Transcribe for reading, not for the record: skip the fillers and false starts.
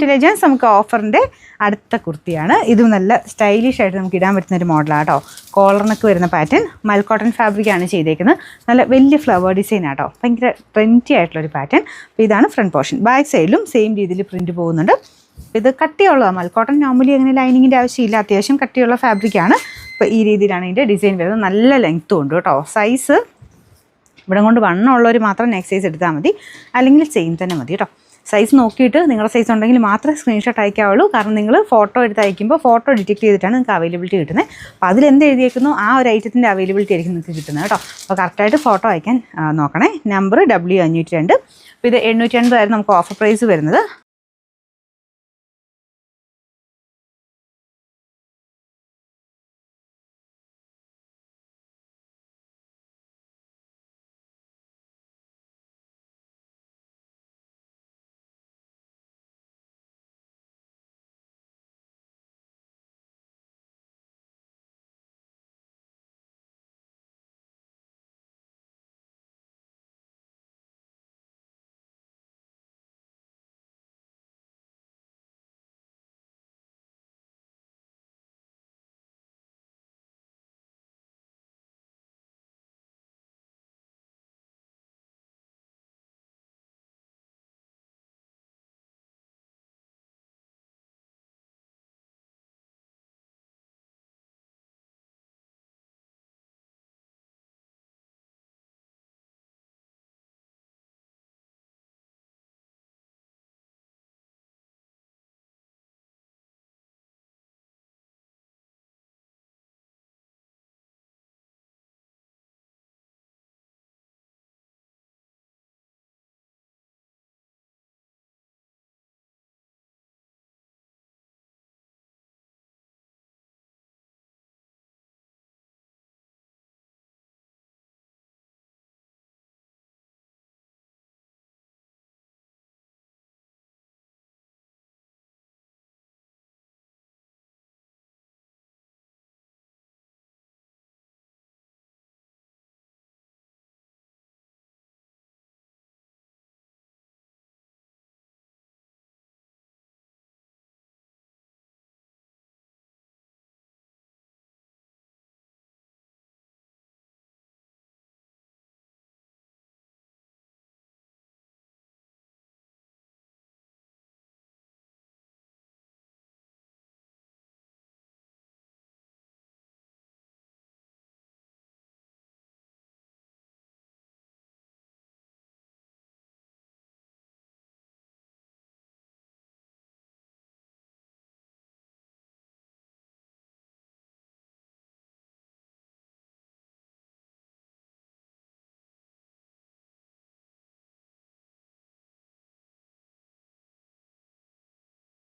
Intelligence നമുക്ക് ഓഫറിൻ്റെ അടുത്ത കുർത്തിയാണ്. ഇതും നല്ല സ്റ്റൈലിഷ് ആയിട്ട് നമുക്ക് ഇടാൻ പറ്റുന്ന ഒരു മോഡലാണ് കേട്ടോ. കോളറിനൊക്കെ വരുന്ന പാറ്റേൺ മൽ കോട്ടൺ ഫാബ്രിക്കാണ് ചെയ്തേക്കുന്നത്. നല്ല വലിയ ഫ്ലവർ ഡിസൈൻ ആട്ടോ, ഭയങ്കര ട്രെൻഡി ആയിട്ടുള്ളൊരു പാറ്റേൺ. അപ്പോൾ ഇതാണ് ഫ്രണ്ട് പോർഷൻ. ബാക്ക് സൈഡിലും സെയിം രീതിയിൽ പ്രിൻറ്റ് പോകുന്നുണ്ട്. ഇത് കട്ടിയുള്ളതാണ്. മൽ കോട്ടൺ നോർമലി അങ്ങനെ ലൈനിങ്ങിൻ്റെ ആവശ്യമില്ല, അത്യാവശ്യം കട്ടിയുള്ള ഫാബ്രിക്കാണ്. അപ്പോൾ ഈ രീതിയിലാണ് ഇതിൻ്റെ ഡിസൈൻ വരുന്നത്. നല്ല ലെങ്ത്തും ഉണ്ട് കേട്ടോ. സൈസ് ഇവിടെ കൊണ്ട് വണ്ണമുള്ളവർ മാത്രം നെക്സ്റ്റ് സൈസ് എടുത്താൽ മതി, അല്ലെങ്കിൽ സെയിം തന്നെ മതി കേട്ടോ. സൈസ് നോക്കിയിട്ട് നിങ്ങളുടെ സൈസ് ഉണ്ടെങ്കിൽ മാത്രമേ സ്ക്രീൻഷോട്ട് അയക്കാവുള്ളൂ. കാരണം നിങ്ങൾ ഫോട്ടോ എടുത്ത് അയക്കുമ്പോൾ ഫോട്ടോ ഡിറ്റക്ട് ചെയ്തിട്ടാണ് നിങ്ങൾക്ക് അവൈലബിലിറ്റി കിട്ടുന്നത്. അപ്പോൾ അതിലെന്ത് എഴുതിയേക്കുന്നു ആ ഒരു ഐറ്റത്തിൻ്റെ അവൈലബിലിറ്റി ആയിരിക്കും നിങ്ങൾക്ക് കിട്ടുന്നത് കേട്ടോ. അപ്പോൾ കറക്റ്റായിട്ട് ഫോട്ടോ അയക്കാൻ നോക്കണേ. Number W502. അപ്പോൾ ഇത് 880 ആയിരുന്നു നമുക്ക് ഓഫർ പ്രൈസ് വരുന്നത്.